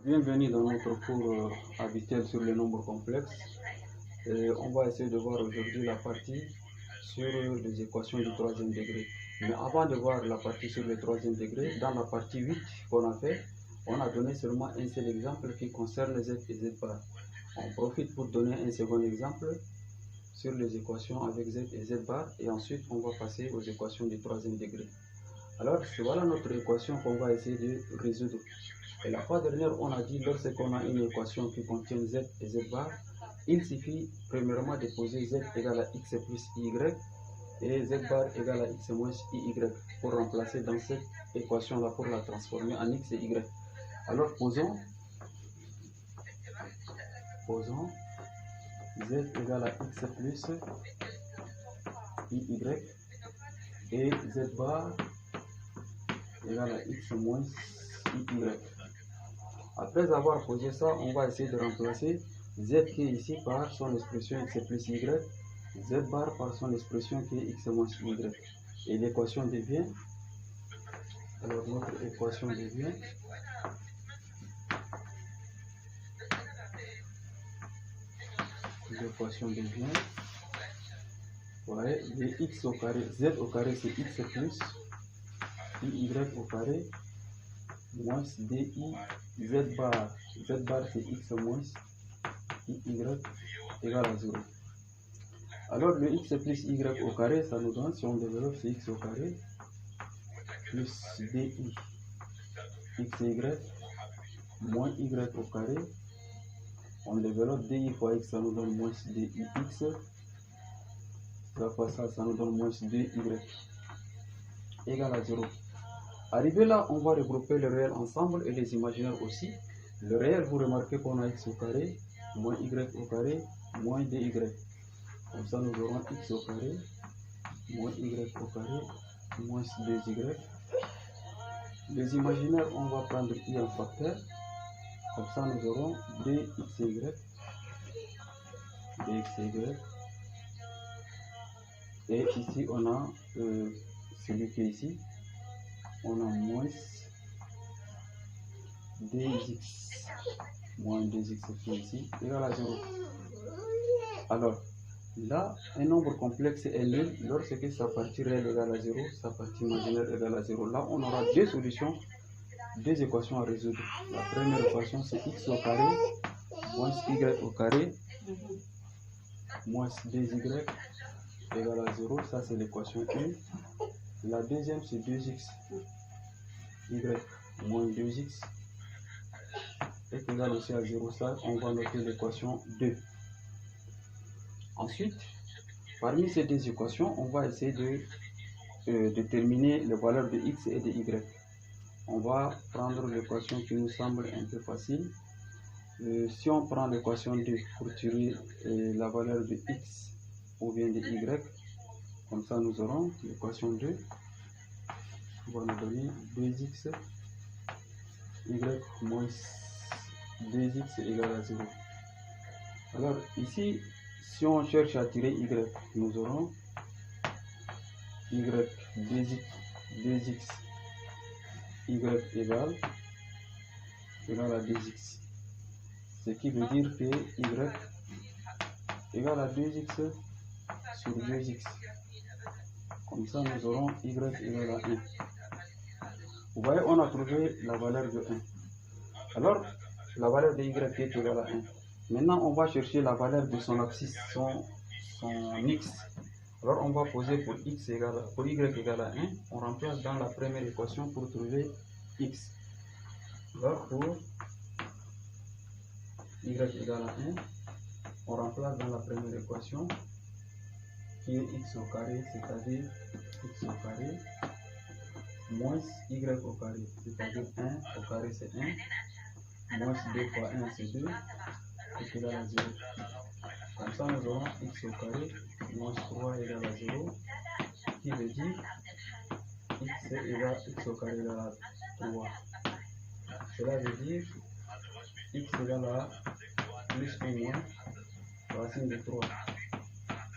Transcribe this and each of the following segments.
Bienvenue dans notre cours habituel sur les nombres complexes. On va essayer de voir aujourd'hui la partie sur les équations du troisième degré. Mais avant de voir la partie sur le troisième degré, dans la partie 8 qu'on a fait, on a donné seulement un seul exemple qui concerne z et z bar. On profite pour donner un second exemple sur les équations avec z et z bar et ensuite on va passer aux équations du troisième degré. Alors voilà notre équation qu'on va essayer de résoudre. Et la fois dernière, on a dit lorsqu'on a une équation qui contient z et z bar, il suffit premièrement de poser z égale à x plus y et z bar égale à x moins y pour remplacer dans cette équation-là pour la transformer en x et y. Alors posons z égale à x plus y et z bar égale à x moins y. Après avoir posé ça, on va essayer de remplacer z qui est ici par son expression x plus y, z bar par son expression qui est x moins y. Et l'équation devient, alors notre équation devient ouais, de x au carré, z au carré c'est x plus y au carré moins di z bar c'est x moins y égale à 0. Alors le x plus y au carré, ça nous donne, si on développe, c'est x au carré plus di xy moins y au carré. On développe di fois x, ça nous donne moins dix. Ça nous donne moins 2y égale à 0. Arrivé là, on va regrouper le réel ensemble et les imaginaires aussi. Le réel, vous remarquez qu'on a x au carré, moins y au carré, moins dy. Comme ça, nous aurons x au carré, moins y au carré, moins 2y. Les imaginaires, on va prendre i en facteur. Comme ça, nous aurons dxy. Et ici, on a celui qui est ici. On a moins 2x, qui est ici, égale à 0. Alors, là, un nombre complexe est nul lorsque sa partie réelle égale à 0, sa partie imaginaire égale à 0. Là, on aura deux solutions, deux équations à résoudre. La première équation, c'est x au carré, moins y au carré, moins 2y égale à 0. Ça, c'est l'équation 1. La deuxième, c'est 2x, y moins 2x est égal aussi à 0. Ça, on va noter l'équation 2. Ensuite, parmi ces deux équations, on va essayer de déterminer les valeurs de x et de y. On va prendre l'équation qui nous semble un peu facile. Si on prend l'équation 2 pour tirer la valeur de x ou bien de y, comme ça nous aurons l'équation 2 va nous donner 2x y moins 2x égale à 0. Alors ici, si on cherche à tirer y, nous aurons y 2x y égale à 2x. Ce qui veut dire que y égale à 2x sur 2x. Comme ça, nous aurons y égale à 1. Vous voyez, on a trouvé la valeur de 1. Alors, la valeur de y est égale à 1. Maintenant, on va chercher la valeur de son abscisse, son x. Alors, on va poser pour y égale à 1. On remplace dans la première équation pour trouver x. Alors, pour y égale à 1, on remplace dans la première équation qui est x au carré, c'est-à-dire x au carré moins y au carré, c'est-à-dire 1 au carré c'est 1, moins 2 fois 1 c'est 2, est égal à 0. Comme ça nous aurons x au carré moins 3 égale à 0, qui veut dire x au carré égale à 3. Cela veut dire x égale à plus ou moins racine de 3.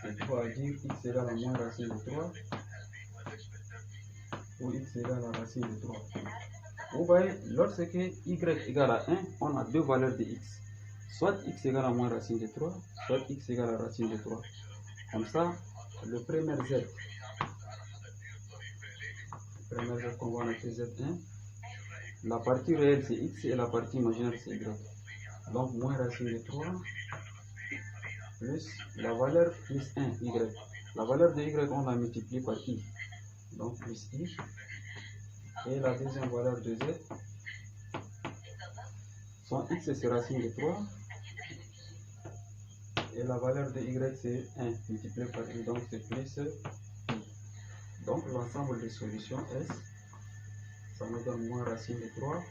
C'est quoi à dire x égale à moins racine de 3 ou x égale à racine de 3. Vous voyez, lorsque y égale à 1, on a deux valeurs de x. Soit x égale à moins racine de 3, soit x égale à racine de 3. Comme ça, le premier z qu'on va noter z1, la partie réelle c'est x et la partie imaginaire c'est y. Donc moins racine de 3 plus la valeur plus 1 y. La valeur de y on la multiplie par i. Donc plus i. Et la deuxième valeur de z, son x c'est racine de 3. Et la valeur de y c'est 1 multiplié par i. Donc c'est plus i. Donc l'ensemble des solutions S, ça me donne moins racine de 3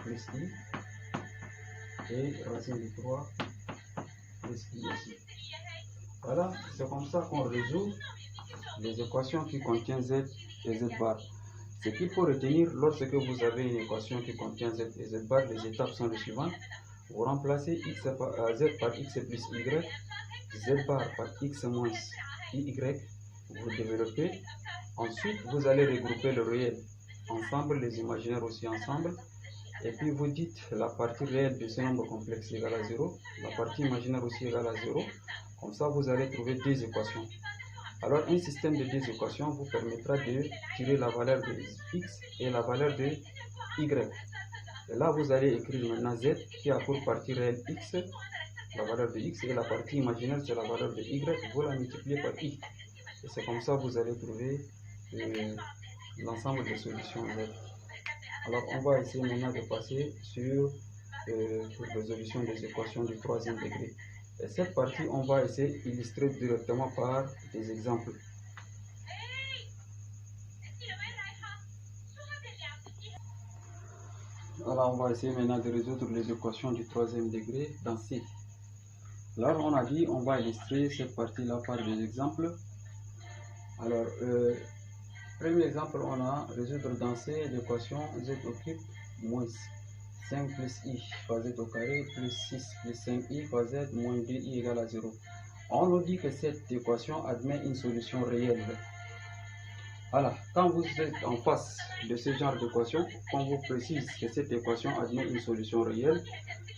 plus i. Et racine de 3 plus i aussi. Voilà, c'est comme ça qu'on résout les équations qui contiennent z et z bar. Ce qu'il faut retenir, lorsque vous avez une équation qui contient z et z bar, les étapes sont les suivantes. Vous remplacez z par x plus y, z bar par x moins y, vous développez. Ensuite, vous allez regrouper le réel ensemble, les imaginaires aussi ensemble. Et puis vous dites la partie réelle de ce nombre complexe égale à 0, la partie imaginaire aussi égale à 0. Comme ça, vous allez trouver deux équations. Alors, un système de deux équations vous permettra de tirer la valeur de x et la valeur de y. Et là, vous allez écrire maintenant z qui a pour partie réelle x, la valeur de x, et la partie imaginaire, c'est la valeur de y. Vous la multipliez par i. Et c'est comme ça que vous allez trouver l'ensemble des solutions z. Alors, on va essayer maintenant de passer sur résolution des équations du troisième degré. Et cette partie, on va essayer d'illustrer directement par des exemples. Alors, on va essayer maintenant de résoudre les équations du troisième degré dans C. Là, on a dit, on va illustrer cette partie-là par des exemples. Alors, premier exemple, on a résoudre dans C l'équation z au cube moins 5 plus i fois z au carré plus 6 plus 5i fois z moins 2i égale à 0. On nous dit que cette équation admet une solution réelle. Voilà, quand vous êtes en face de ce genre d'équation, on vous précise que cette équation admet une solution réelle.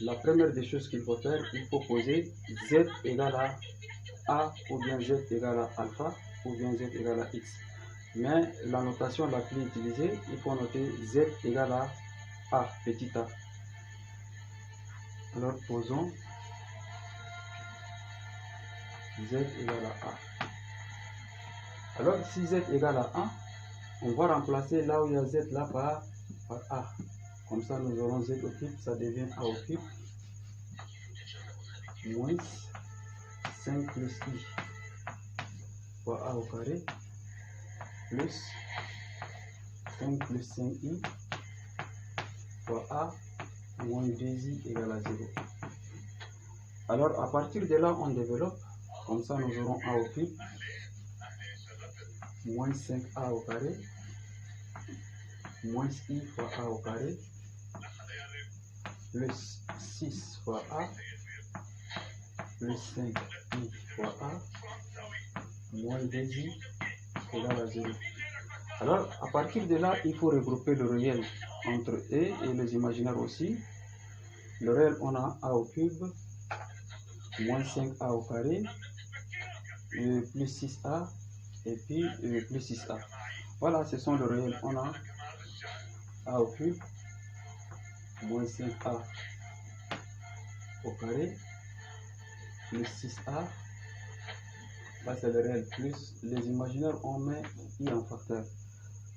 La première des choses qu'il faut faire, il faut poser z égale à a ou bien z égale à alpha ou bien z égale à x. Mais la notation la plus utilisée, il faut noter z égale à a, petit a. Alors posons z égale à a. Alors si z égale à 1, on va remplacer là où il y a z là par a. Comme ça nous aurons z au cube, ça devient a au cube moins 5 plus i fois a au carré plus 5 plus 5i fois a moins 2i égale à 0. Alors à partir de là, on développe. Comme ça, nous aurons a au cube moins 5a au carré moins i fois a au carré plus 6 fois a plus 5i fois a moins 2i égale à 0. Alors, à partir de là, il faut regrouper le réel entre e et les imaginaires aussi. Le réel, on a a au cube moins 5a au carré plus 6a et puis plus 6a. Voilà, ce sont le réel. On a a au cube moins 5a au carré plus 6a. Là, c'est le réel plus les imaginaires, on met i en facteur.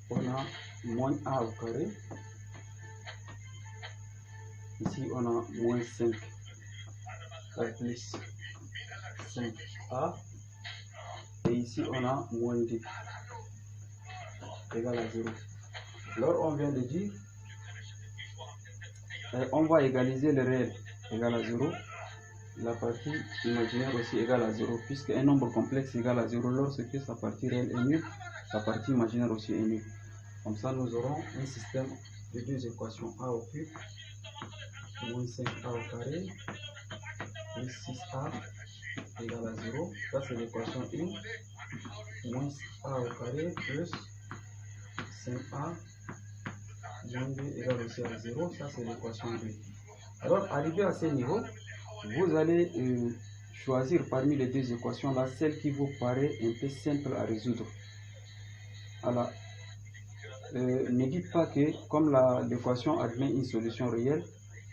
On a moins a au carré. Ici, on a moins 5 plus 5a. Et ici, on a moins 2 égale à 0. Alors, on vient de dire, on va égaliser le réel égal à 0. La partie imaginaire aussi égale à 0, puisque un nombre complexe égale à 0 lorsque sa partie réelle est nulle, sa partie imaginaire aussi est nulle. Comme ça, nous aurons un système de deux équations a au cube moins 5a au carré plus 6a égale à 0. Ça, c'est l'équation 1. Moins a au carré plus 5a moins 2 égale aussi à 0, ça c'est l'équation 2. Alors, arrivé à ce niveau, vous allez choisir parmi les deux équations là, celle qui vous paraît un peu simple à résoudre. Alors, ne dites pas que comme l'équation admet une solution réelle,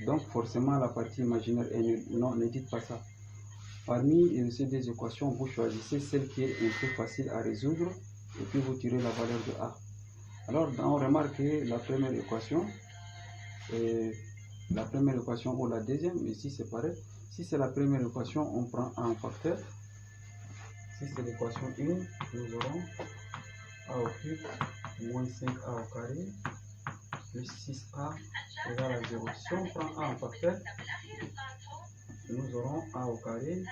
donc forcément la partie imaginaire est nulle. Non, ne dites pas ça. Parmi ces deux équations, vous choisissez celle qui est un peu facile à résoudre et puis vous tirez la valeur de A. Alors, on remarque que la première équation ou la deuxième, ici c'est pareil. Si c'est la première équation, on prend A en facteur. Si c'est l'équation 1, nous aurons A au cube moins 5A au carré plus 6A égale à 0. Si on prend A en facteur, nous aurons A au carré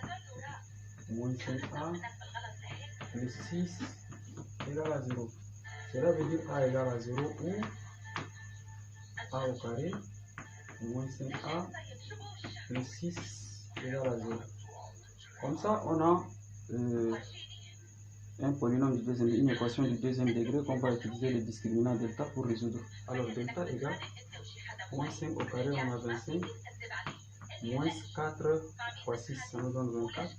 moins 5A plus 6 égale à 0. Cela veut dire A égale à 0 ou A au carré moins 5A plus 6 égale à 0. Comme ça, on a un polynôme du deuxième, une équation du deuxième degré qu'on va utiliser le discriminant delta pour résoudre. Alors delta égale moins 5 au carré, on a 25, moins 4 fois 6, ça nous donne 24,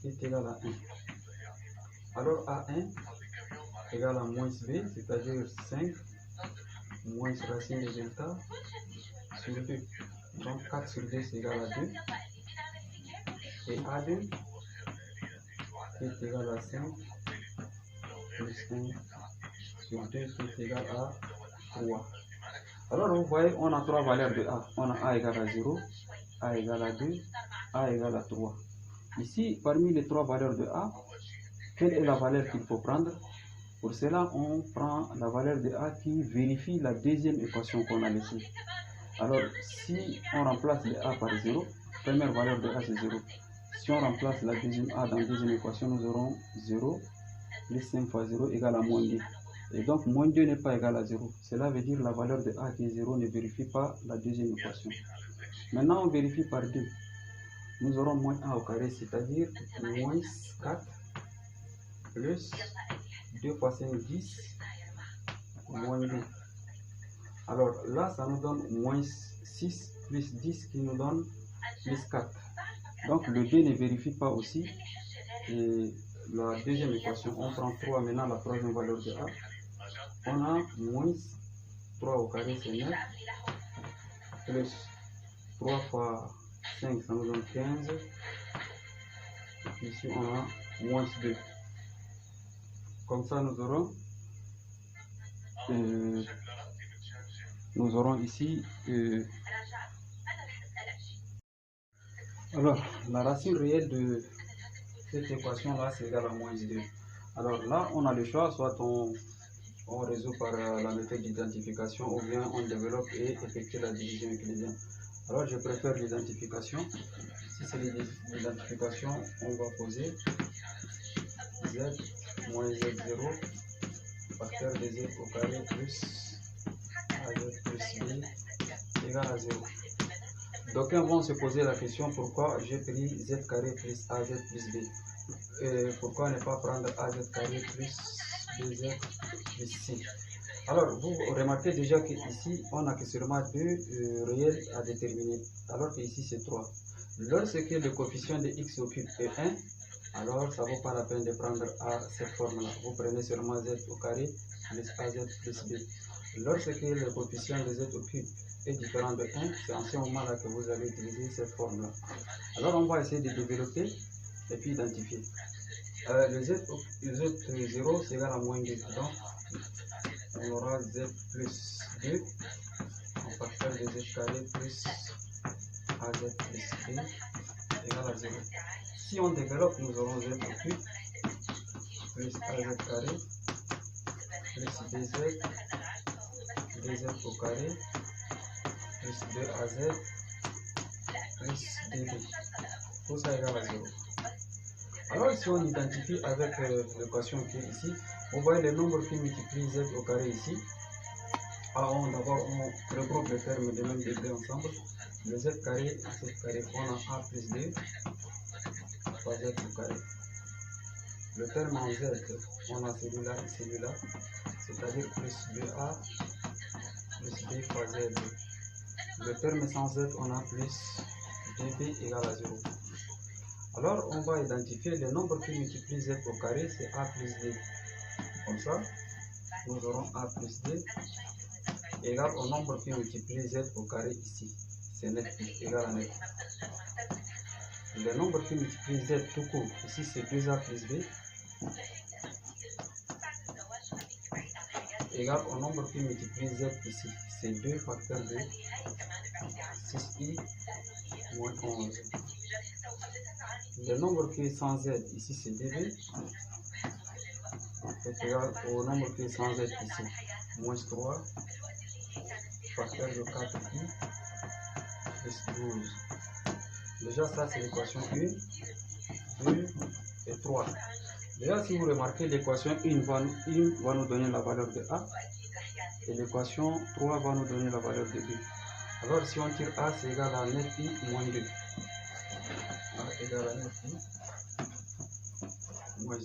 est égal à 1. Alors A1 égale à moins B, c'est-à-dire 5 moins racine de delta sur 2. Donc 4 sur 2 c'est égal à 2. Et A2 est égal à 5 plus 1 sur 2 qui est égal à 3. Alors vous voyez, on a trois valeurs de A. On a A égale à 0, A égale à 2, A égale à 3. Ici, parmi les trois valeurs de A, quelle est la valeur qu'il faut prendre? Pour cela, on prend la valeur de A qui vérifie la deuxième équation qu'on a laissée. Alors, si on remplace le A par 0, première valeur de A c'est 0. Si on remplace la deuxième A dans la deuxième équation, nous aurons 0 plus 5 fois 0 égale à moins 2. Et donc, moins 2 n'est pas égal à 0. Cela veut dire la valeur de A qui est 0 ne vérifie pas la deuxième équation. Maintenant, on vérifie par 2. Nous aurons moins 1 au carré, c'est-à-dire moins 4 plus 2 fois 5, 10, moins 2. Alors là, ça nous donne moins 6 plus 10 qui nous donne plus 4. Donc le 2 ne vérifie pas aussi. Et la deuxième équation, on prend 3, maintenant la troisième valeur de A. On a moins 3 au carré, c'est 9, plus 3 fois 5, ça nous donne 15. Ici, on a moins 2. Comme ça, nous aurons ici alors la racine réelle de cette équation là c'est égal à moins 2. Alors là on a le choix, soit on résout par la méthode d'identification ou bien on développe et effectue la division euclidienne. Alors je préfère l'identification. Si c'est l'identification, on va poser z moins z0 facteur de z au carré plus az plus b égale à 0. D'aucuns vont se poser la question pourquoi j'ai pris z carré plus az plus b. Et pourquoi ne pas prendre az carré plus bz plus c. Alors vous remarquez déjà qu'ici on n'a que seulement deux réels à déterminer, alors qu'ici c'est 3. Lorsque le coefficient de x au cube est 1, alors ça ne vaut pas la peine de prendre cette forme-là. Vous prenez seulement z au carré plus az plus b. Lorsque le coefficient de z au cube est différent de 1, c'est en ce moment-là que vous allez utiliser cette forme-là. Alors on va essayer de développer et puis identifier. Le z0 c'est égal à moins 2. Donc on aura z plus 2 en facteur de z carré plus az plus b égale à 0. Si on développe, nous aurons z au cube plus az carré plus dz au carré plus 2az plus db. Tout ça égale à 0. Alors si on identifie avec l'équation qui est ici, vous voyez le nombre qui multiplie z au carré ici. D'abord on regroupe les termes de même degré ensemble. Le z carré, on a a plus 2 fois z au carré. Le terme en z, on a celui-là et celui-là, c'est-à-dire plus 2a plus b fois z. Le terme sans z, on a plus 2b égale à 0. Alors, on va identifier le nombre qui multiplie z au carré, c'est a plus d. Comme ça, nous aurons a plus d égale au nombre qui multiplie z au carré ici. C'est net égal à net. Le nombre qui multiplie z tout court, ici c'est 2a plus b, égale au nombre qui multiplie z ici, c'est 2 facteur de 6i moins 11. Le nombre qui est sans z ici c'est 2b, c'est égal au nombre qui est sans z ici, moins 3 facteur de 4i plus 12. Déjà ça c'est l'équation 1, 2 et 3. Déjà si vous remarquez, l'équation 1 va nous donner la valeur de a et l'équation 3 va nous donner la valeur de b. Alors si on tire a, c'est égal à 9i moins 2. A égale à 9i moins 2.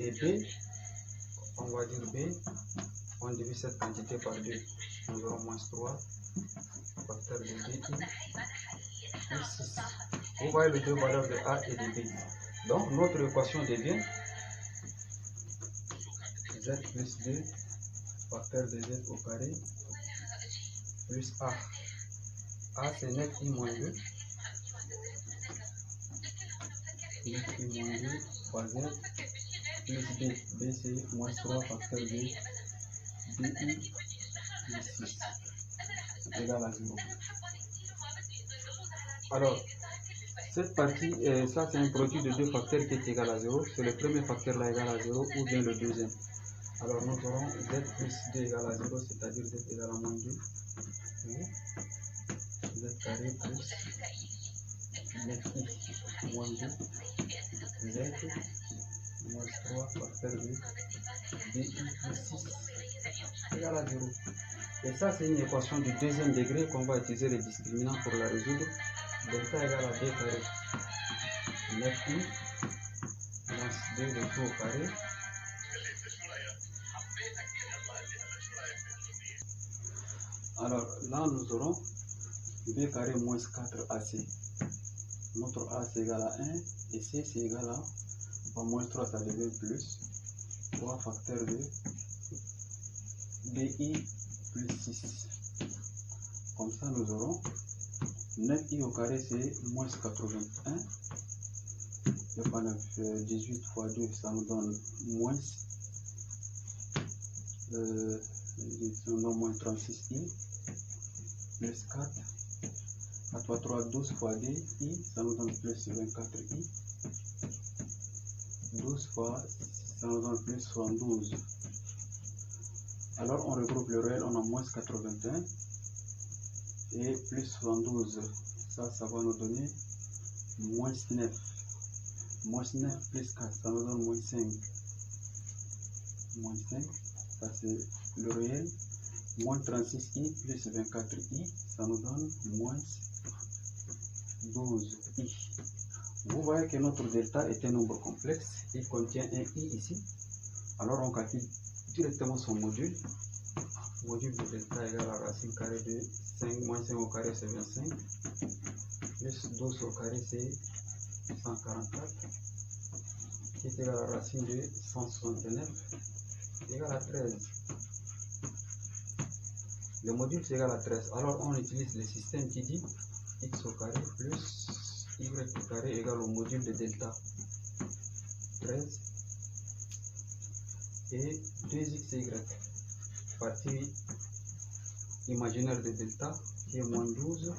Et b, on va dire b, on divise cette quantité par 2. Nous aurons moins 3 facteur de 2i plus 6. Vous voyez les deux valeurs de a et de b. Donc notre équation devient z plus 2 facteur de z au carré plus a. A c'est 9i moins 2. 9i moins 2 fois z plus b. B c'est moins 3 facteur de bi plus 6 égale à 0. Alors, cette partie, ça c'est un produit de deux facteurs qui est égal à 0. C'est le premier facteur là égal à 0 ou bien le deuxième. Alors nous aurons z plus 2 égale à 0, c'est-à-dire z égale à moins 2. Z carré plus 9i moins 2. Z moins 3 facteur de bi plus 6 égale à 0. Et ça c'est une équation du deuxième degré qu'on va utiliser les discriminants pour la résoudre. Delta égale à b carré 9i moins 2 de tout au carré alors là nous aurons b carré moins 4ac. Notre a c'est égal à 1 et c c'est égal à moins 3, ça devient plus 3 facteur de bi plus 6. Comme ça nous aurons 9i au carré c'est moins 81. 18 fois 2 ça nous donne moins moins 36i plus 4. 4 fois 3 12 fois 2 i ça nous donne plus 24i. 12 fois ça nous donne plus 72. Alors on regroupe le réel, on a moins 81 et plus 72, ça va nous donner moins 9. Moins 9 plus 4, ça nous donne moins 5. Moins 5, ça c'est le réel. Moins 36i plus 24i, ça nous donne moins 12i. Vous voyez que notre delta est un nombre complexe, il contient un i ici. Alors on calcule directement son module. Module de delta égale à la racine carrée de 5 moins 5 au carré c'est 25. Plus 12 au carré c'est 144. Qui est égal à la racine de 169 égale à 13. Le module c'est égal à 13. Alors on utilise le système qui dit x au carré plus y au carré égale au module de delta. 13 et 2xy. Partie imaginaire de delta qui est moins 12.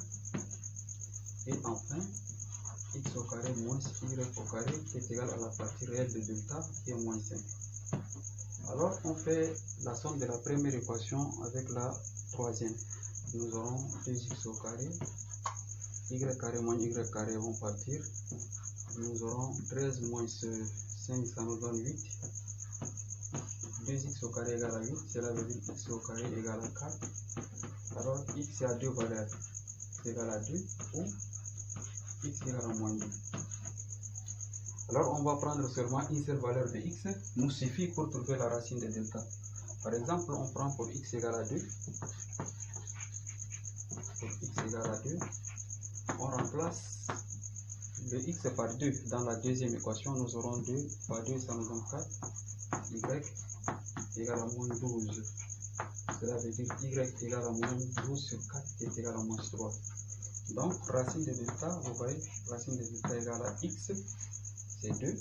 Et enfin x au carré moins y au carré qui est égal à la partie réelle de delta qui est moins 5. Alors on fait la somme de la première équation avec la troisième. Nous aurons 2x au carré, y carré moins y carré vont partir. Nous aurons 13 moins 5, ça nous donne 8. 2x au carré égale à 8, cela veut dire x au carré égale à 4. Alors x a deux valeurs, c'est égal à 2 ou x égale à moins 2. Alors on va prendre seulement une seule valeur de x, nous suffit pour trouver la racine de delta. Par exemple, on prend pour x égale à 2. Pour x égale à 2, on remplace le x par 2 dans la deuxième équation. Nous aurons 2 par 2, ça nous donne 4. Y égale à moins 12. Cela veut dire y égale à moins 12 sur 4 qui est égal à moins 3. Donc, racine de delta, vous voyez, racine de delta égale à x, c'est 2,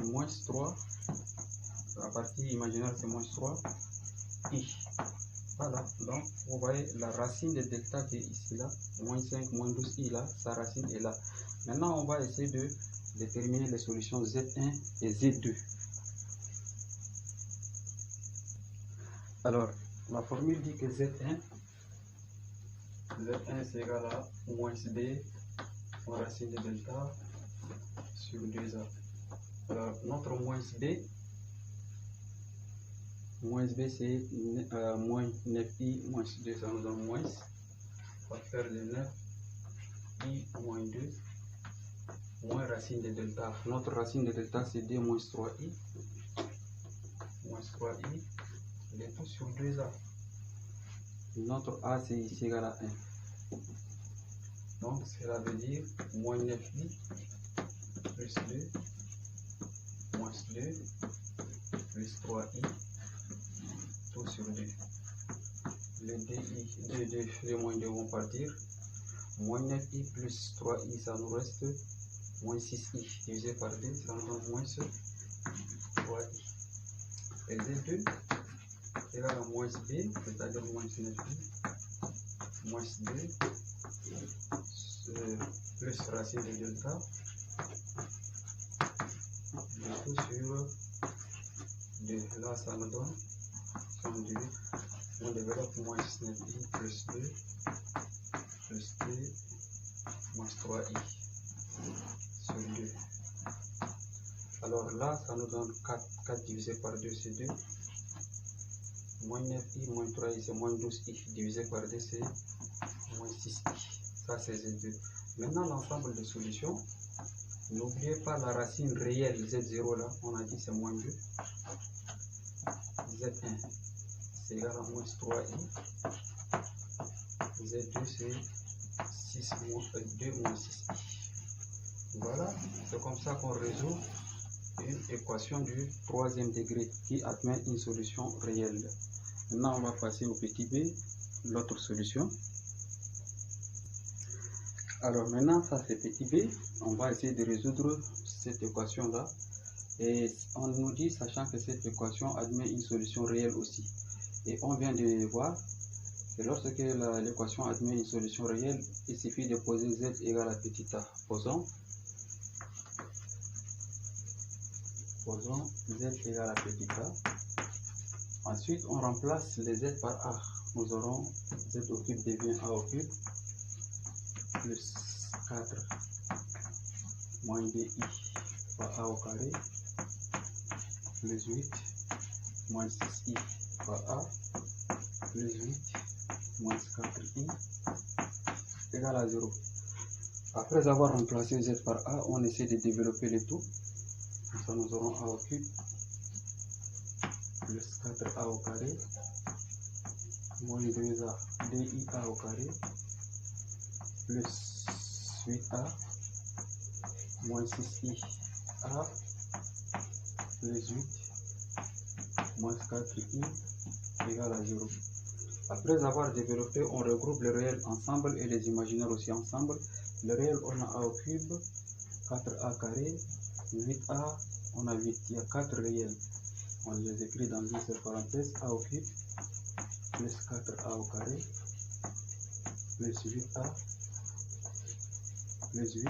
moins 3, la partie imaginaire c'est moins 3, i. Voilà, donc vous voyez la racine de delta qui est ici là, moins 5, moins 12, i là, sa racine est là. Maintenant, on va essayer de déterminer les solutions Z1 et Z2. Alors, la formule dit que Z1 c'est égal à moins B en racine de delta sur 2A. Alors, notre moins B c'est moins 9i moins 2, ça nous donne moins. On va faire le 9i moins 2 moins racine de delta. Notre racine de delta c'est 2 moins 3i. Moins 3i, le tout sur 2a. Notre a c'est ici égal à 1. Donc cela veut dire moins 9i plus 2 moins 2 plus 3i tout sur 2. Les 2 les moins 2 vont partir. Moins 9i plus 3i, ça nous reste moins 6i divisé par 2, ça nous donne moins 3i. Et Z2 égale à moins b, c'est-à-dire moins 9i moins 2 plus racine de delta, du coup sur 2. Là, ça nous donne 108. On développe moins 9i plus 2 moins 3i sur 2. Alors là, ça nous donne 4. 4 divisé par 2, c'est 2. Moins 9i moins 3i, c'est moins 12i. Divisé par 2, c'est moins 6i. Ça, c'est Z2. Maintenant, l'ensemble de solutions. N'oubliez pas la racine réelle Z0 là. On a dit c'est moins 2. Z1, c'est égal à moins 3i. Z2, c'est 2 moins 6i. Voilà, c'est comme ça qu'on résout une équation du troisième degré qui admet une solution réelle. Maintenant, on va passer au petit b, l'autre solution. Alors maintenant, ça c'est petit b. On va essayer de résoudre cette équation-là. Et on nous dit, sachant que cette équation admet une solution réelle aussi. Et on vient de voir que lorsque l'équation admet une solution réelle, il suffit de poser z égale à petit a. Posons z égale à petit a. Ensuite, on remplace les z par a. Nous aurons z au cube devient a au cube plus 4 moins 2i par a au carré plus 8 moins 6i par a plus 8 moins 4i égale à 0. Après avoir remplacé z par a, on essaie de développer le tout. Ça, nous aurons a au cube plus 4a au carré moins 2a au carré plus 8a moins 6i a plus 8 moins 4i égale à 0. Après avoir développé, on regroupe les réels ensemble et les imaginaires aussi ensemble. Le réel, on a a au cube, 4a carré, 8a, on a 8, il y a 4 réels. On les écrit dans une seule parenthèse, a au cube, plus 4a au carré, plus 8a, plus 8,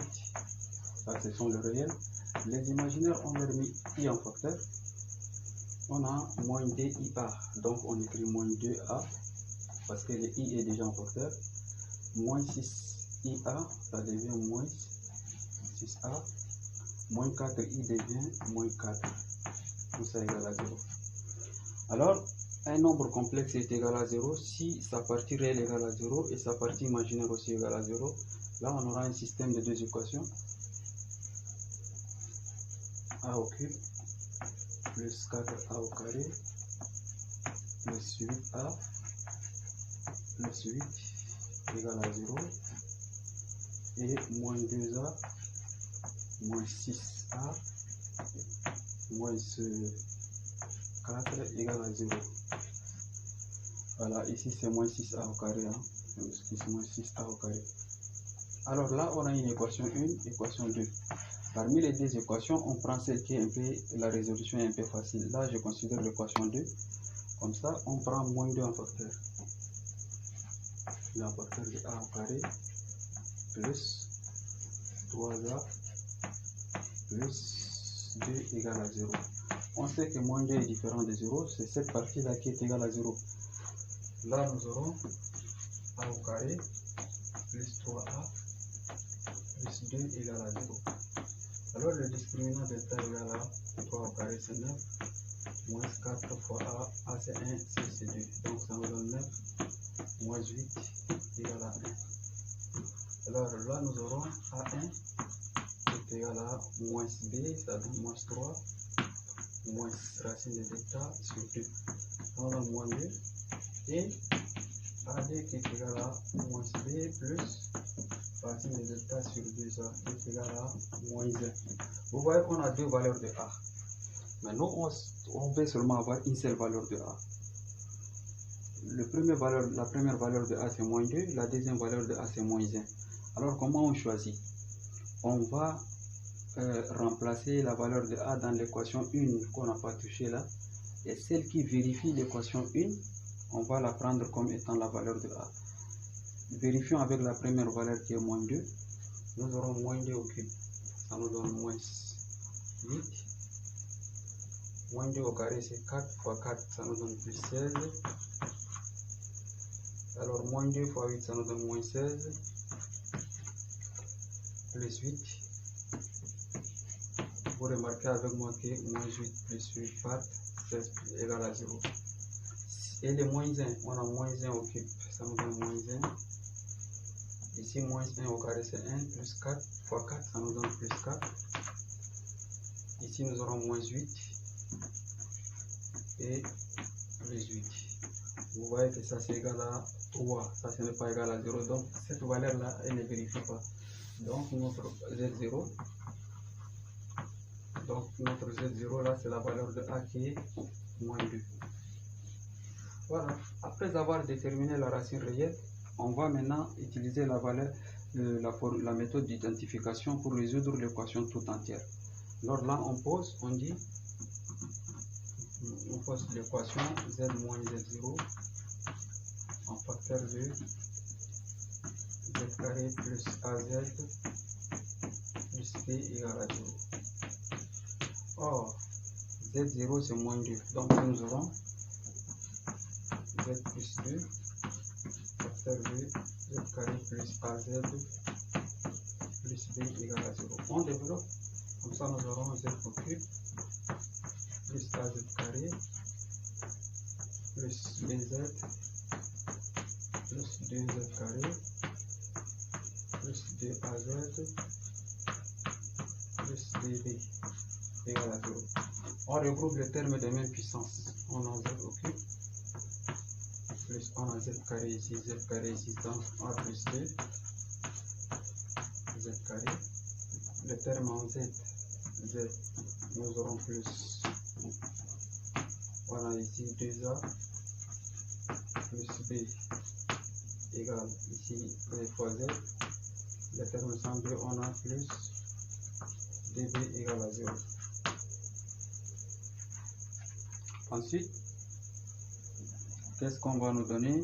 ça ce sont les réels. Les imaginaires, on leur met i en facteur. On a moins 2ia, donc on écrit moins 2a, parce que le i est déjà en facteur. Moins 6ia, ça devient moins 6a. Moins 4i devient moins 4. Tout ça égale à 0. Alors, un nombre complexe est égal à 0 si sa partie réelle égale à 0 et sa partie imaginaire aussi égale à 0. Là, on aura un système de deux équations. a au cube plus 4a au carré plus 8a plus 8 égale à 0 et moins 2a moins 6a moins 4 égale à 0. Voilà, ici c'est moins 6a au carré, hein. C'est moins 6a au carré. Alors là, on a une équation 1, équation 2. Parmi les deux équations, on prend celle qui est un peu, la résolution est un peu facile. Là, je considère l'équation 2. Comme ça, on prend moins 2 en facteur. Le facteur de a au carré plus 3a plus 2 égale à 0. On sait que moins 2 est différent de 0. C'est cette partie-là qui est égale à 0. Là, nous aurons a au carré plus 3a plus 2 égale à 0. Alors le discriminant delta égale à 3 au carré c'est 9, moins 4 fois a c'est 1, c c'est 2. Donc ça nous donne 9, moins 8 égale à 1. Alors là nous aurons a1 est égal à moins b, ça donne moins 3, moins racine de delta sur 2. On a moins 2 et a2 qui est égal à moins b plus racine de delta sur 2a est égal à moins 1. Vous voyez qu'on a deux valeurs de a. Maintenant, on peut seulement avoir une seule valeur de a. La première valeur de a c'est moins 2, la deuxième valeur de a c'est moins 1. Alors comment on choisit? On va remplacer la valeur de a dans l'équation 1 qu'on n'a pas touché là. Et celle qui vérifie l'équation 1, on va la prendre comme étant la valeur de a. Vérifions avec la première valeur qui est moins 2. Nous aurons moins 2 au cube. Ça nous donne moins 8. Moins 2 au carré, c'est 4 fois 4, ça nous donne plus 16. Alors, moins 2 fois 8, ça nous donne moins 16. Plus 8. Vous remarquez avec moi que moins 8 plus 8 part, 16 égale à 0. Et les moins 1, on a moins 1 au cube, ça nous donne moins 1. Ici, moins 1 au carré, c'est 1, plus 4 fois 4, ça nous donne plus 4. Ici, nous aurons moins 8 et plus 8. Vous voyez que ça, c'est égal à 3. Ça, ce n'est pas égal à 0. Donc, cette valeur-là, elle ne vérifie pas. Donc, notre Z0, là, c'est la valeur de A qui est moins 2. Voilà. Après avoir déterminé la racine réelle, on va maintenant utiliser la méthode d'identification pour résoudre l'équation tout entière. Alors là, on pose l'équation z moins z0 en facteur de z carré plus az plus b égale à 0. Or, z0 c'est moins 2, donc nous aurons z plus 2 facteur de z carré plus az plus b égale à 0. On développe, comme ça nous aurons z au cube plus az carré plus bz plus 2z carré plus 2az plus db égale à 0. On regroupe les termes de même puissance. On a z au cube plus on a z carré ici, donc a plus 2 z carré. Le terme en z, nous aurons plus, on a ici 2a plus b égale ici b fois z. Le terme sans b, on a plus db égale à 0. Ensuite, qu'est-ce qu'on va nous donner?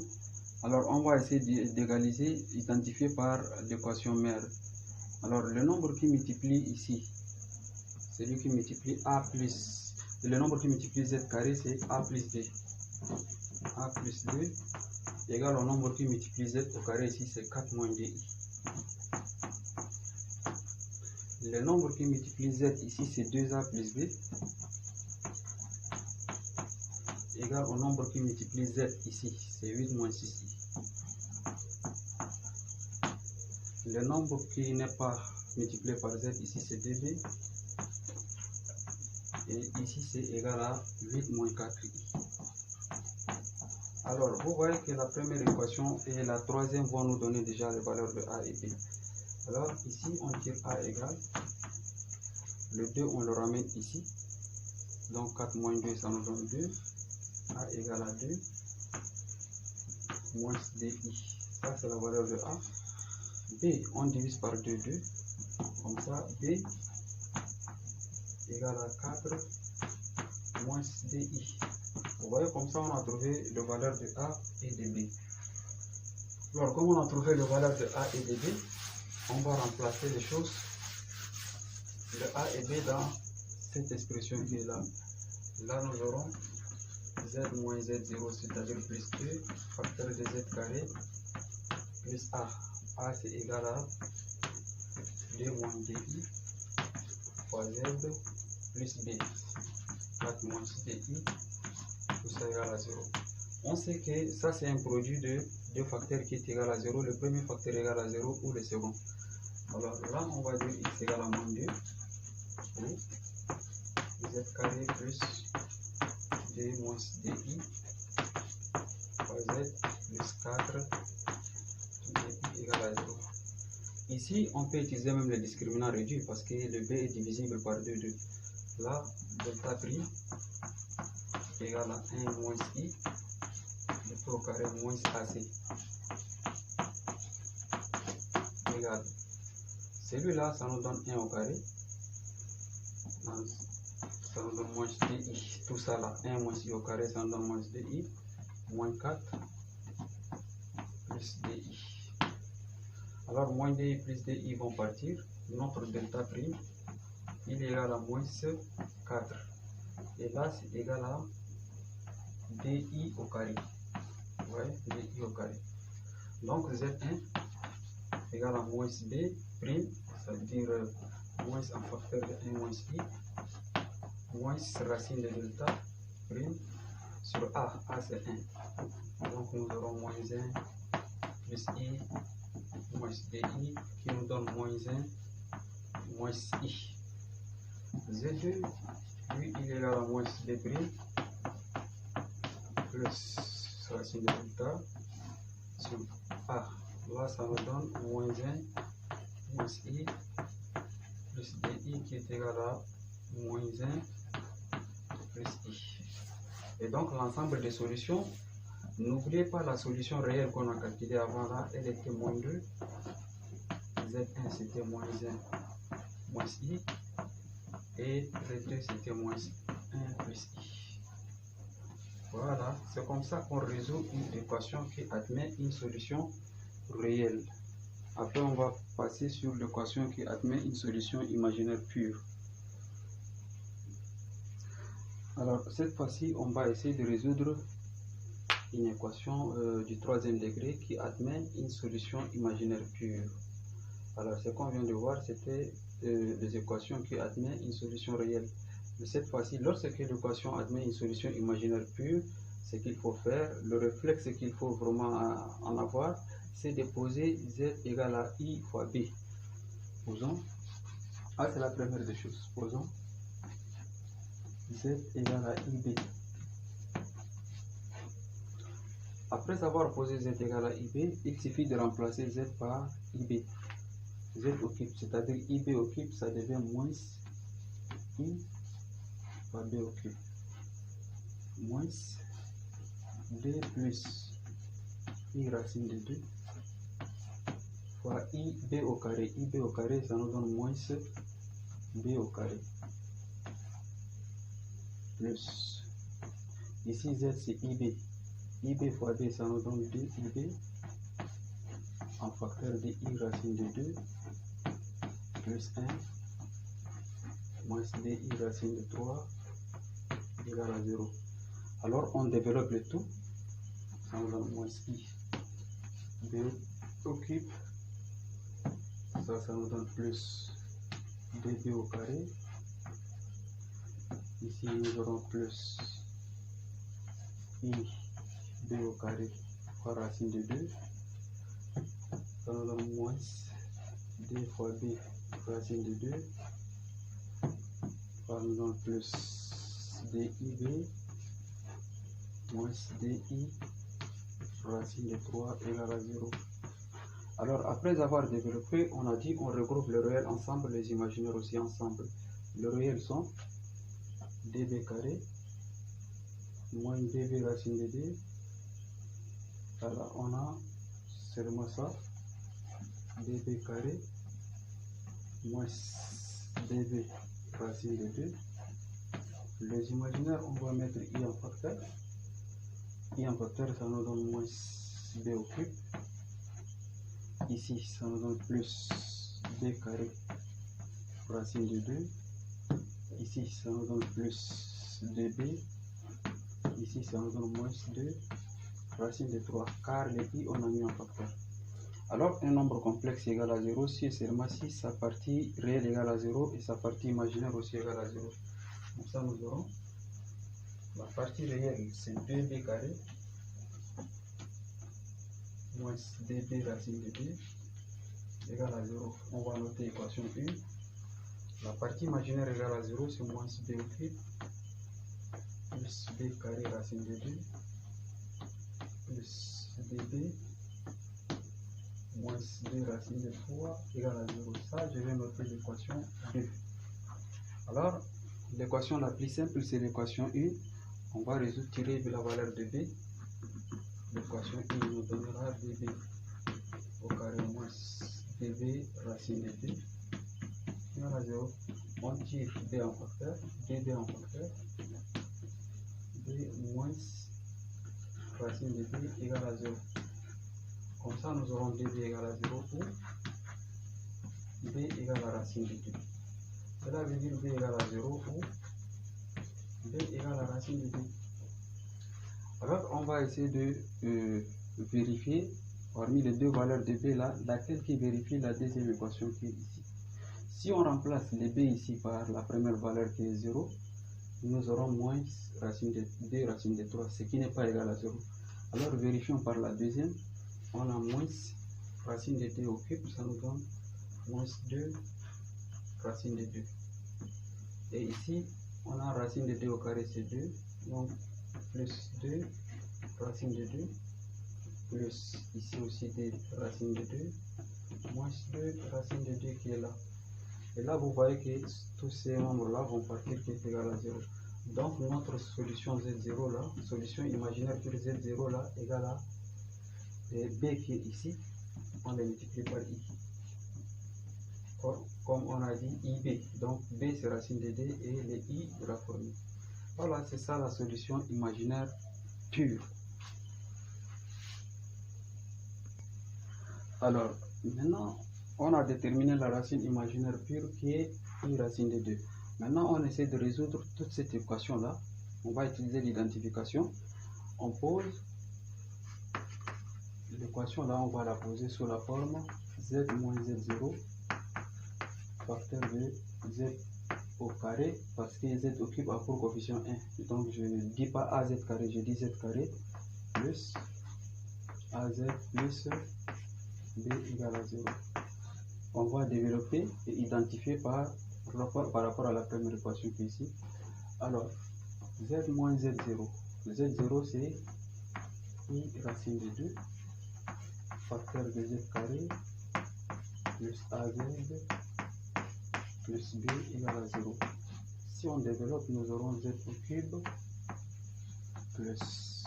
Alors, on va essayer d'égaliser, identifié par l'équation mère. Alors, le nombre qui multiplie ici, celui qui multiplie a plus, le nombre qui multiplie z carré, c'est a plus 2. A plus 2 égale au nombre qui multiplie z au carré, ici, c'est 4 moins 2i. Le nombre qui multiplie z ici, c'est 2a plus b, égale au nombre qui multiplie z ici, c'est 8 moins 6i. Le nombre qui n'est pas multiplié par z ici, c'est 2b, Et ici, c'est égal à 8 moins 4i. Alors, vous voyez que la première équation et la troisième vont nous donner déjà les valeurs de a et b. Alors, ici, on tire a égale. Le 2, on le ramène ici. Donc, 4 moins 2, ça nous donne 2. A égale à 2. Moins di. Ça, c'est la valeur de a. B, on divise par 2, 2. Comme ça, b égale à 4 moins di. Vous voyez, comme ça, on a trouvé les valeurs de a et de b. Alors, comme on a trouvé les valeurs de a et de b, on va remplacer les choses, le a et b, dans cette expression qui est là. Là, nous aurons z moins z0, c'est-à-dire plus 2, facteur de z carré, plus a. A, c'est égal à 2 moins di fois z plus b. 4 moins di, tout ça égale à 0. On sait que ça, c'est un produit de deux facteurs qui est égal à 0. Le premier facteur est égal à 0 ou le second. Alors là, on va dire x égale à moins 2. Ou z carré plus 2 moins di fois z plus 4 di égale à 0. Ici, on peut utiliser même le discriminant réduit parce que le b est divisible par 2, 2. Là, delta prime égale à 1 moins i, le p au carré moins ac égale. Celui-là, ça nous donne 1 au carré. Ça nous donne moins di. Tout ça là, 1 moins i au carré, ça nous donne moins di. Moins 4 plus di. Alors, moins di plus di vont partir. Notre delta prime, il est égal à moins 4. Et là, c'est égal à di au carré. Vous voyez, di au carré. Donc, Z1 égale à moins b prime, c'est-à-dire moins en facteur de 1 moins i, moins racine de delta prime sur a. A, c'est 1. Donc, nous aurons moins 1 plus i moins di qui nous donne moins 1 moins i. Z2, lui, il est égal à moins b prime plus racine de delta sur a. Là, ça nous donne moins 1 moins i plus di qui est égal à moins 1 plus i. Et donc, l'ensemble des solutions, n'oubliez pas la solution réelle qu'on a calculée avant là, elle était moins 2. Z1 c'était moins 1 moins i. Et Z2 c'était moins 1 plus i. Voilà, c'est comme ça qu'on résout une équation qui admet une solution réelle. Après, on va passer sur l'équation qui admet une solution imaginaire pure. Alors, cette fois-ci, on va essayer de résoudre une équation du troisième degré qui admet une solution imaginaire pure. Alors, ce qu'on vient de voir, c'était des équations qui admettent une solution réelle. Mais cette fois-ci, lorsque l'équation admet une solution imaginaire pure, ce qu'il faut faire, le réflexe qu'il faut vraiment en avoir, c'est de poser z égale à i fois b. Posons. Ah, c'est la première des choses. Posons z égale à ib. Après avoir posé z égale à ib, il suffit de remplacer z par ib. Z au cube, c'est-à-dire ib au cube, ça devient moins i fois b au cube. Moins b plus i racine de 2 fois ib au carré. Ib au carré, ça nous donne moins b au carré. Plus. Ici, z c'est ib. ib fois b, ça nous donne 2ib en facteur de i racine de 2 plus 1 moins di racine de 3 égale à 0. Alors, on développe le tout. Ça nous donne moins i b au cube. Ça nous donne plus 2b au carré. Ici, nous aurons plus i b au carré fois racine de 2. Ça nous donne moins d fois b racine de 2. Ça nous donne plus DIB moins DI racine de 3 égale à 0. Alors, après avoir développé, on a dit on regroupe les réels ensemble, les imaginaires aussi ensemble. Les réels sont DB carré moins DB racine de 2. Alors, on a seulement ça, DB carré moins DB racine de 2. Les imaginaires, on va mettre I en facteur. I en facteur, ça nous donne moins B au cube. Ici, ça nous donne plus B carré racine de 2. Ici, ça nous donne plus 2B. Ici, ça nous donne moins 2 racine de 3. Car les I, on a mis en facteur. Alors, un nombre complexe égal à 0 si et seulement si sa partie réelle égale à 0 et sa partie imaginaire aussi égale à 0. Comme ça, nous aurons la partie réelle, c'est 2B carré moins 2B racine de 2 égale à 0. On va noter l'équation 1. La partie imaginaire égale à 0, c'est moins B au cube plus B carré racine de 2 plus 2B moins 2 racine de 3 égale à 0. Ça, je vais noter l'équation 2. Alors, l'équation la plus simple, c'est l'équation 1. On va résoudre tirer de la valeur de B. L'équation 1 nous donnera DB au carré moins DB racine de 2 égale à 0. On tire B en facteur, DB en facteur, B moins racine de 2 égale à 0. Comme ça, nous aurons DB égale à 0 ou B égale à racine de 2. Cela veut dire B égale à 0 ou B égale à racine de 2. Alors, on va essayer de vérifier parmi les deux valeurs de B là, laquelle qui vérifie la deuxième équation qui est ici. Si on remplace les B ici par la première valeur qui est 0, nous aurons moins racine de 2 racine de 3, ce qui n'est pas égal à 0. Alors, vérifions par la deuxième. On a moins racine de 2 au cube, ça nous donne moins 2 racine de 2. Et ici, on a racine de 2 au carré, c'est 2. Donc, plus 2 racine de 2. Plus ici aussi 2 racine de 2. Moins 2 racine de 2 qui est là. Et là, vous voyez que tous ces nombres-là vont partir qui est égal à 0. Donc, notre solution Z0 là, solution imaginaire sur Z0 là, égale à B qui est ici, on les multiplie par I. Comme on a dit, IB. Donc, B c'est racine de 2 et les I de la formule. Voilà, c'est ça la solution imaginaire pure. Alors, maintenant, on a déterminé la racine imaginaire pure qui est I racine de 2. Maintenant, on essaie de résoudre toute cette équation-là. On va utiliser l'identification. On pose l'équation là, on va la poser sous la forme Z moins Z0 facteur de Z au carré, parce que Z au cube a pour coefficient 1. Donc, je ne dis pas AZ carré, je dis Z carré plus AZ plus B égale à 0. On va développer et identifier par rapport à la première équation qui est ici. Alors, Z moins Z0. Z0 c'est I racine de 2 facteur de Z carré plus AZ plus B égale à 0. Si on développe, nous aurons Z au cube plus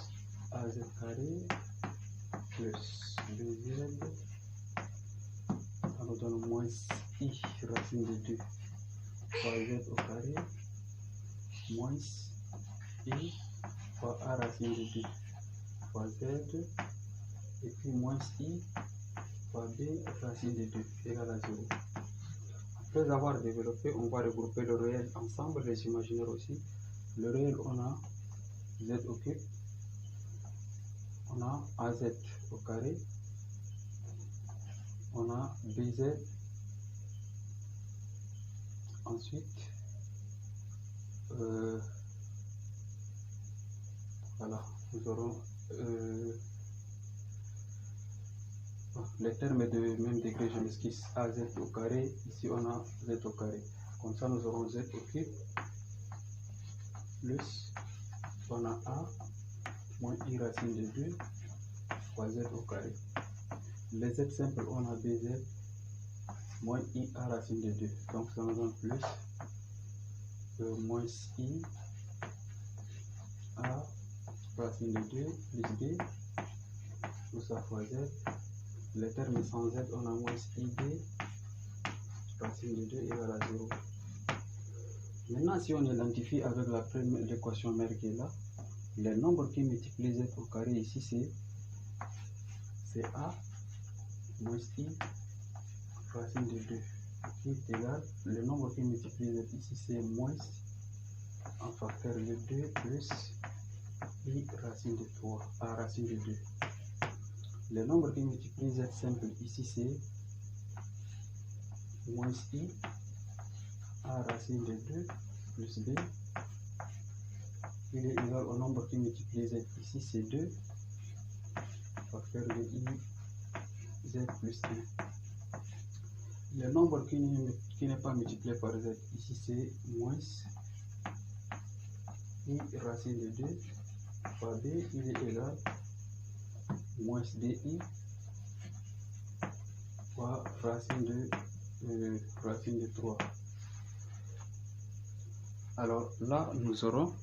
AZ carré plus BZ. Ça nous donne moins I racine de 2 fois Z au carré moins I fois A racine de 2 fois Z et puis moins I fois B racine de 2 égale à 0. Après avoir développé, on va regrouper le réel ensemble, les imaginaires aussi. Le réel, on a Z au cube, on a AZ au carré, on a BZ, ensuite, voilà, nous aurons les termes de même degré, je m'excuse, AZ au carré, ici on a Z au carré. Comme ça, nous aurons Z au cube plus on a a moins i racine de 2 fois z au carré. Les z simples, on a bz moins i a racine de 2. Donc ça nous donne plus moins i a racine de 2 plus b, tout ça fois z. Les termes sans z, on a moins ib racine de 2 égale à 0. Maintenant, si on identifie avec la première équation mère qui est là, les nombres qui multiplient z au carré ici, c'est a moins i racine de 2 qui est égal, le nombre qui multiplie z ici, c'est moins en facteur de 2 plus i racine de 3, a racine de 2. Le nombre qui multiplie z simple ici, c'est moins i a racine de 2 plus b. Il est égal au nombre qui multiplie z ici, c'est 2 facteur de i z plus 1. Le nombre qui n'est pas multiplié par z ici, c'est moins i racine de 2 fois b. Il est égal moins bi fois racine de 3. Alors là, nous aurons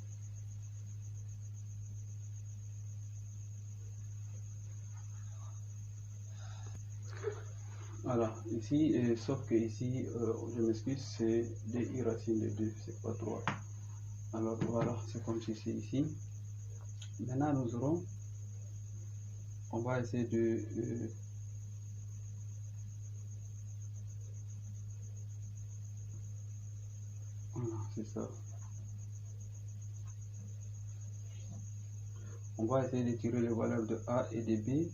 voilà, ici, sauf que ici, je m'excuse, c'est di racine de 2, c'est pas 3. Alors voilà, c'est comme si c'est ici. Maintenant, nous aurons, on va essayer de voilà, c'est ça. On va essayer de tirer les valeurs de a et de b.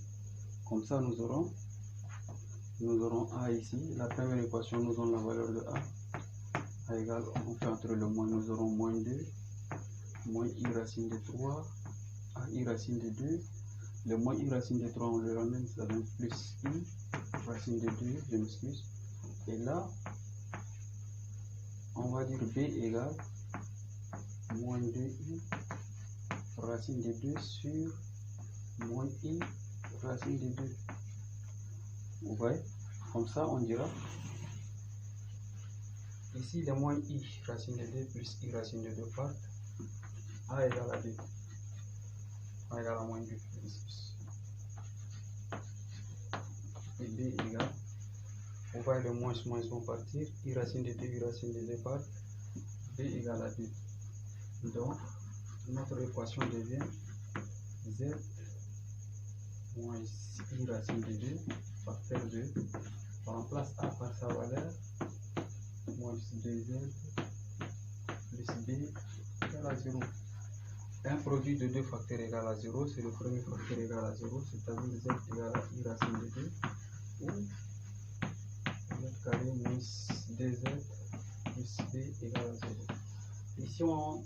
Comme ça, nous aurons a ici. La première équation nous donne la valeur de a égale, on fait entre le moins, nous aurons moins 2, moins i racine de 3, a i racine de 2. Le moins i racine de 3, on le ramène, ça donne plus i racine de 2, je m'excuse. Et là, on va dire b égale moins 2i racine de 2 sur moins i racine de 2. Vous voyez, comme ça on dira ici le moins i racine de 2 plus i racine de 2 part a égale à 2, a égale à moins 2, et b égale, on va le moins vont partir, i racine de 2, i racine de 2 part, b égale à 2. Donc notre équation devient z moins i racine de 2 facteur de, on remplace a par sa valeur, moins 2z plus b égale à 0. Un produit de deux facteurs égal à 0, c'est le premier facteur égal à 0, c'est-à-dire z égale à i racine de 2 ou z carré moins 2z plus b égale à 0. Ici on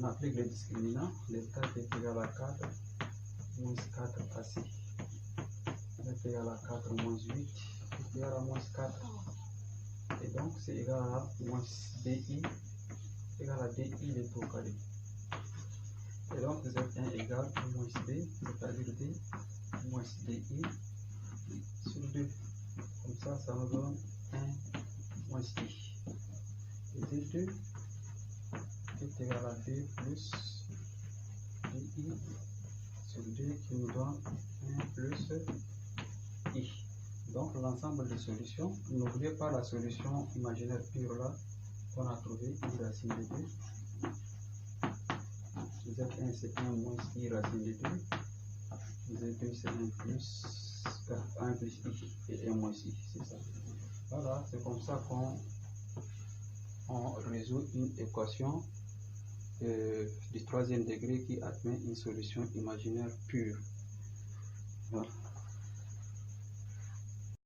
applique le discriminant, le 4 est égal à 4, moins 4 à 6. Z égal à 4 moins 8 est égal à moins 4. Et donc c'est égal à moins di égal à di de tout carré. Et donc Z1 égale moins b, c'est-à-dire d moins di sur 2. Comme ça, ça nous donne 1 moins i. Et d2 est égal à 2 plus di sur 2 qui nous donne 1 plus i. Donc l'ensemble des solutions, n'oubliez pas la solution imaginaire pure là qu'on a trouvé, i racine de 2. Z1 c'est 1 moins i racine de 2. Z2 c'est 1 plus i et 1 moins i, c'est ça. Voilà, c'est comme ça qu'on résout une équation du troisième degré qui admet une solution imaginaire pure. Voilà.